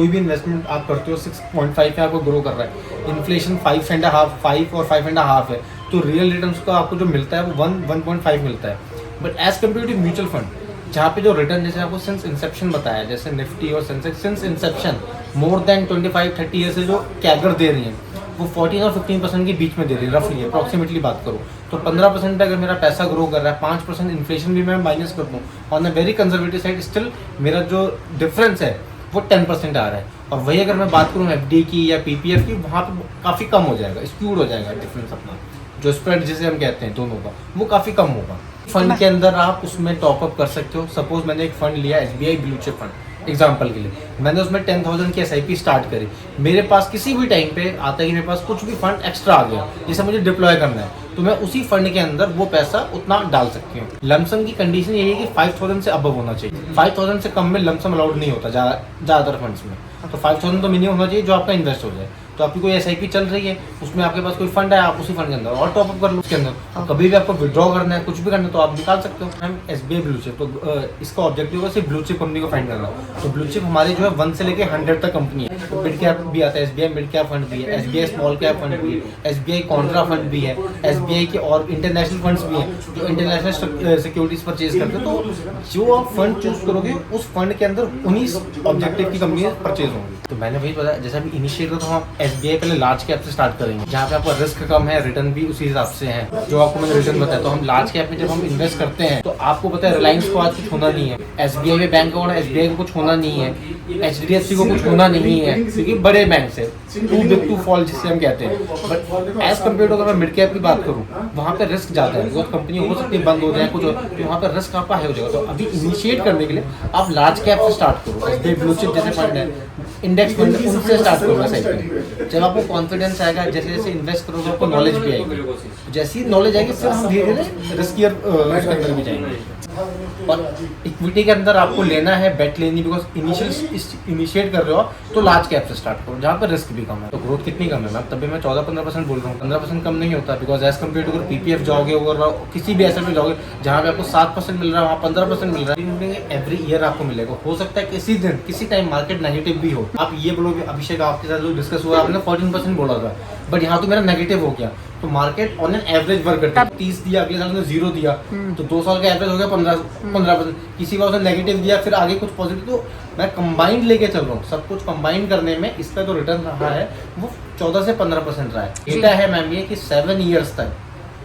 कोई भी इन्वेस्टमेंट आप करते हो 6.5 पे आपको ग्रो कर रहा है, इन्फ्लेशन 5 और 5.5 है, तो रियल रिटर्न्स का आपको जो मिलता है वो 1.5 मिलता है। But as compare to mutual fund, जहाँ पे जो रिटर्न जैसे आपको सिंस इंसेप्शन बताया, जैसे निफ्टी और Sensex since Inception more than 25-30 year से जो कैगर दे रही है वो 14 और 15% के बीच में दे रही है, रफली अप्रॉक्सीमेटली बात करूँ तो 15% पे अगर मेरा पैसा ग्रो कर रहा है, 5% इन्फ्लेशन भी मैं माइनस कर दूँ, on a very conservative side still मेरा जो डिफरेंस है वो 10% आ रहा है। और वही अगर मैं बात करूँ एफडी की या पीपीएफ की, वहाँ पे काफ़ी कम हो जाएगा, स्क्यूड हो जाएगा डिफरेंस अपना, जो स्प्रेड जिसे हम कहते हैं दोनों का, वो काफ़ी कम होगा। फंड के अंदर आप उसमें टॉपअप कर सकते हो। सपोज मैंने एक फंड लिया SBI blue chip fund example के लिए, मैंने उसमें 10,000 की एसआईपी स्टार्ट करी, मेरे पास किसी भी टाइम पे आता है कि मेरे पास कुछ भी फंड एक्स्ट्रा आ गया जिसे मुझे डिप्लॉय करना है, तो मैं उसी फंड के अंदर वो पैसा उतना डाल सकती हूँ। लमसम की कंडीशन यही है कि 5,000 से अबव होना चाहिए, 5,000 से कम में लमसम अलाउड नहीं होता ज़्यादातर फंड्स में, तो 5,000 तो मिनिमम होना चाहिए जो आपका इन्वेस्ट हो जाए। तो आपकी कोई एसआईपी चल रही है, उसमें आपके पास कोई फंड है, आप उसी फंड के अंदर और टॉपअप कर लो उसके अंदर, कभी भी आपको विड्रॉ करना है, कुछ भी करना है तो आप निकाल सकते हो। हम एसबीआई ब्लू चिप, तो इसका ऑब्जेक्टिव है सिर्फ ब्लू चिप कंपनी को फाइंड करना। तो ब्लू चिप हमारी जो है 1 से लेकर 100 तक कंपनी है, तो मिड कैप भी आता है, एसबीआई मिड कैप फंड भी है, एसबीआई स्मॉल कैप फंड भी है, एसबीआई कॉन्ट्रा फंड भी है, एसबीआई के और इंटरनेशनल फंड्स भी हैं जो इंटरनेशनल सिक्योरिटीज परचेज करते हैं। तो जो आप फंड चूज करोगे उस फंड के अंदर उन्हीं ऑब्जेक्टिव की कंपनी परचेज होंगी। तो मैंने वही बताया, जैसे अभी इनिशिएट तो हम एसबीआई पहले लार्ज कैप से स्टार्ट करेंगे, जहाँ पे आपका रिस्क कम है, रिटर्न भी उसी हिसाब से है जो आपको मैंने रिटर्न बताया। तो हम लार्ज कैप में जब हम इन्वेस्ट करते हैं तो आपको पता है रिलायंस को आज कुछ होना नहीं है, एसबीआई में बैंक का होना, एसबीआई को कुछ होना नहीं है, एचडीएफसी को कुछ होना नहीं है, क्योंकि बड़े बैंक से टू बिग टू फॉल जिसे हम कहते हैं। बट एज कम्पेयर टू अगर मैं मिड कैप की बात करूँ, वहाँ पे रिस्क ज़्यादा है, बहुत कंपनी हो सकती है बंद हो जाए कुछ, तो वहाँ पर रिस्क आपका हाई हो जाएगा। तो अभी इनिशिएट करने के लिए आप लार्ज कैप से स्टार्ट करो, एसबीआई ब्लू चिप जैसे फंड है, इंडेक्स फंड, उनसे स्टार्ट करो साइड। जब आपको कॉन्फिडेंस आएगा, जैसे जैसे इन्वेस्ट करोगे आपको नॉलेज भी आएगी, जैसी ही नॉलेज आएगी फिर हम धीरे धीरे रिस्कियर उसके अंदर भी जाएंगे। और इक्विटी के अंदर आपको लेना है, बेट लेनी, बिकॉज इनिशिएट कर रहे हो तो लार्ज कैप से स्टार्ट करो जहाँ पर रिस्क भी कम है। तो ग्रोथ कितनी कम है मैम, तभी मैं 14-15% बोल रहा हूँ, 15% कम नहीं होता, बिकॉज एज कम्पेयर टू अगर पीपीएफ जाओगे और किसी भी एसेट में जाओगे जहाँ पे आपको 7% मिल रहा है वहाँ 15% मिल रहा है, एवरी ईयर आपको मिलेगा। हो सकता है किसी दिन किसी टाइम मार्केट नेगेटिव भी हो, आप ये बोलोगे अभिषेक आपके साथ जो डिस्कस हुआ आपने 14% बोला था, बट यहाँ तो मेरा नेगेटिव हो गया, तो market on an average work करता है, 30 दिया अगले साल ने 0 दिया, तो 2 साल का एवरेज हो गया 15%, किसी का उसने नेगेटिव दिया फिर आगे कुछ पॉजिटिव, तो मैं कंबाइंड लेके चल रहा हूँ, सब कुछ कंबाइन करने में इसका जो रिटर्न रहा है वो 14 से 15% रहा है। डेटा है मैम ये कि 7 ईयर्स तक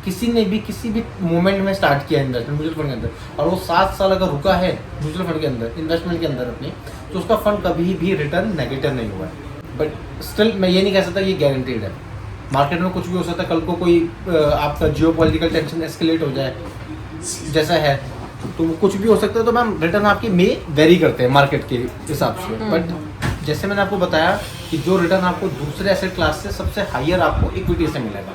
किसी ने भी किसी भी मोमेंट में स्टार्ट किया इन्वेस्टमेंट म्यूचुअल फंड के अंदर, और वो 7 साल अगर रुका है म्यूचुअल फंड के अंदर इन्वेस्टमेंट के अंदर अपनी, तो उसका फंड कभी भी रिटर्न नेगेटिव नहीं हुआ है। बट स्टिल मैं ये नहीं कह सकता ये गारंटीड है, मार्केट में कुछ भी हो सकता है, कल को कोई आपका जियोपॉलिटिकल टेंशन एस्केलेट हो जाए जैसा है, तो कुछ भी हो सकता है, तो मैम रिटर्न आपकी में वेरी करते हैं मार्केट के हिसाब से। बट जैसे मैंने आपको बताया कि जो रिटर्न आपको दूसरे एसेट क्लास से सबसे हाईयर आपको इक्विटी से मिलेगा।